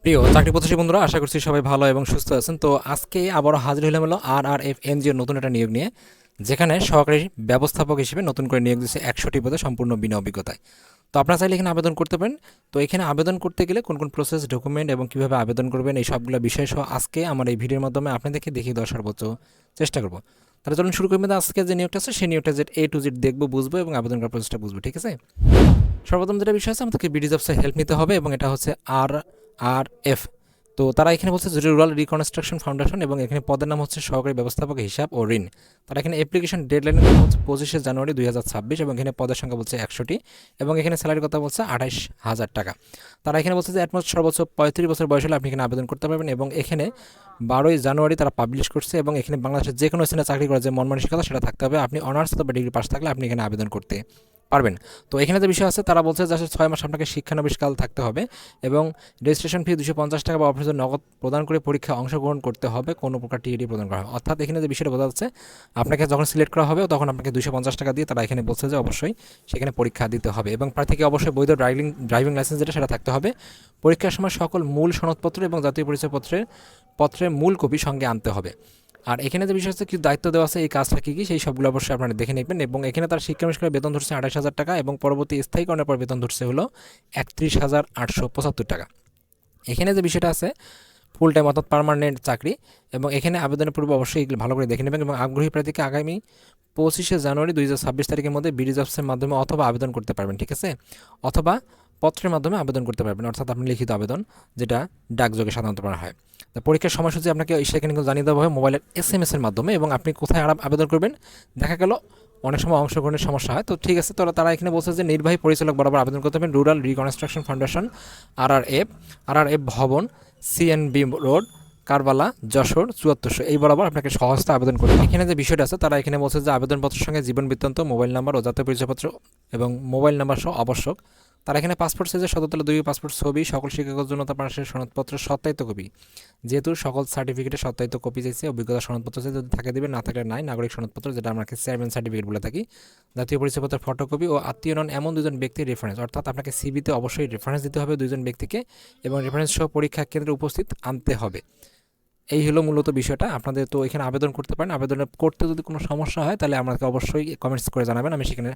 প্রিয় চাকরি প্রত্যাশী বন্ধুরা, আশা করছি সবাই ভালো এবং সুস্থ আছেন। তো আজকে আবারও হাজির হলাম হলো RRF এনজিওর নতুন একটা নিয়োগ নিয়ে, যেখানে সহকারী ব্যবস্থাপক হিসেবে নতুন করে নিয়োগ দিচ্ছে 100টি পদে সম্পূর্ণ বিনা অভিজ্ঞতায়। তো আপনারা চাইলে এখানে আবেদন করতে পারেন। তো এখানে আবেদন করতে গেলে কোন কোন প্রসেস, ডকুমেন্ট এবং কীভাবে আবেদন করবেন এই সবগুলো বিষয় সহ আজকে আমার এই ভিডিওর মাধ্যমে আপনাদেরকে দেখিয়ে দেওয়ার সর্বোচ্চ চেষ্টা করব। তাহলে চলুন শুরু করবেন। আজকে যে নিয়োগটা আছে সেই নিয়োগটা A to Z দেখবো, বুঝবো এবং আবেদন করার প্রসেসটা বুঝবো, ঠিক আছে? সর্বপ্রথম যেটা বিষয় আছে, আমাদেরকে বিডি জবসে হেল্প নিতে হবে এবং এটা হচ্ছে RRF। তো তারা এখানে বলছে যে রুরাল রিকনস্ট্রাকশন ফাউন্ডেশন, এবং এখানে পদের নাম হচ্ছে সহকারী ব্যবস্থাপক হিসাব ও ঋণ। তারা এখানে অ্যাপ্লিকেশন ডেডলাইন হচ্ছে 25শে জানুয়ারি 2026 এবং এখানে পদের সংখ্যা বলছে 100টি এবং এখানে স্যালারির কথা বলছে 28,000 টাকা। তারা এখানে বলছে যে অ্যাটমোস্ট সর্বোচ্চ 35 বছর বয়স হলে আপনি এখানে আবেদন করতে পারবেন এবং এখানে 12ই জানুয়ারি তারা পাবলিশ করছে এবং এখানে বাংলাদেশের যে কোনো স্থানে চাকরি করার যে মন মানসিকতা সেটা থাকতে হবে। আপনি অনার্স অথবা ডিগ্রি পাস থাকলে আপনি এখানে আবেদন করতে পারবেন। তো এখানে যে বিষয় আছে, তারা বলছে যে 6 মাস আপনাকে শিক্ষানবিশকাল থাকতে হবে এবং রেজিস্ট্রেশন ফি 250 টাকা বা অফিসের নগদ প্রদান করে পরীক্ষায় অংশগ্রহণ করতে হবে, কোনো প্রকার টিএডি প্রদান করা হবে। অর্থাৎ এখানে যে বিষয়টা বোঝা যাচ্ছে, আপনাকে যখন সিলেক্ট করা হবে তখন আপনাকে 250 টাকা দিয়ে তারা এখানে বলছে যে অবশ্যই সেখানে পরীক্ষা দিতে হবে এবং প্রার্থীকে অবশ্যই বৈধ ড্রাইভিং লাইসেন্স যেটা সেটা থাকতে হবে। পরীক্ষার সময় সকল মূল সনদপত্র এবং জাতীয় পরিচয়পত্রের মূল কপি সঙ্গে আনতে হবে। আর এখানে যে বিষয় হচ্ছে, কিছু দায়িত্ব দেওয়া আছে, এই কাজটা কী সেই সবগুলো অবশ্যই আপনারা দেখে নেবেন। এবং এখানে তার শিক্ষানবিশকালে বেতন ধরছে 28,000 টাকা এবং পরবর্তী স্থায়ীকরণের পর বেতন ধরছে হলো 31,875 টাকা। এখানে যে বিষয়টা আছে, ফুল টাইম অর্থাৎ পার্মানেন্ট চাকরি এবং এখানে আবেদনের পূর্বে অবশ্যই এগুলো ভালো করে দেখে নেবেন এবং আগ্রহী প্রার্থীকে আগামী 25শে জানুয়ারি 2026 তারিখের মধ্যে বিডি জবসের মাধ্যমে অথবা আবেদন করতে পারবেন, ঠিক আছে? অথবা পত্রের মাধ্যমে আবেদন করতে পারবেন, অর্থাৎ আপনি লিখিত আবেদন, যেটা ডাকযোগে সাধারণত করা হয়। তো পরীক্ষার সময়সূচি আপনাকে সেখানে কিন্তু জানিয়ে দেওয়া হবে মোবাইলের SMS এর মাধ্যমে এবং আপনি কোথায় আবেদন করবেন দেখা গেল অনেক সময় অংশগ্রহণের সমস্যা হয়। তো ঠিক আছে, তো তারা এখানে বলছে যে নির্বাহী পরিচালক বরাবর আবেদন করতে হবে, রুরাল রিকনস্ট্রাকশন ফাউন্ডেশন RRF ভবন, CNB রোড, কারবালা, যশোর 7400 এই বরাবর আপনাকে সহজতে আবেদন করতে। এখানে যে বিষয়টা আছে, তারা এখানে বলছে যে আবেদনপত্রের সঙ্গে জীবন বৃত্তান্ত, মোবাইল নাম্বার ও জাতীয় পরিচয়পত্র এবং মোবাইল নাম্বার সহ আবশ্যক। তারা এখানে পাসপোর্ট সাইজের 2 পাসপোর্ট ছবি, সকল শিক্ষাগত জন্য তার পাশের সনদপত্র সত্যায়িত কপি, যেহেতু সকল সার্টিফিকেটের সত্যায়িত কপি চাইছে, অভিজ্ঞতা সনদপত্র চাইছে, যদি থাকে দেবেন, না থাকলে নাই। নাগরিক সনদপত্র, যেটা আমরা চেয়ারম্যান সার্টিফিকেট বলে থাকি, জাতীয় পরিচয়পত্রের ফটোকপি ও আত্মীয় নন এমন 2জন ব্যক্তির রেফারেন্স, অর্থাৎ আপনাকে সিভিতে অবশ্যই রেফারেন্স দিতে হবে 2জন ব্যক্তিকে এবং রেফারেন্স সহ পরীক্ষা কেন্দ্রে উপস্থিত আনতে হবে। এই হলো মূলত বিষয়টা। আপনাদের তো এখানে আবেদন করতে পারেন। আবেদন করতে যদি কোনো সমস্যা হয় তাহলে আমাকে অবশ্যই কমেন্টস করে জানাবেন, আমি সেখানে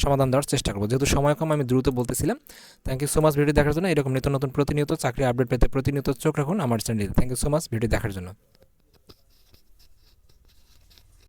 সমাধান দেওয়ার চেষ্টা করবো। যেহেতু সময় কম, আমি দ্রুত বলতেছিলাম। Thank you so much video দেখার জন্য। এরকম নিত্য নতুন প্রতিনিয়ত চাকরি আপডেট পেতে প্রতিনিয়ত চোখ রাখুন আমার চ্যানেলে। Thank you so much video দেখার জন্য।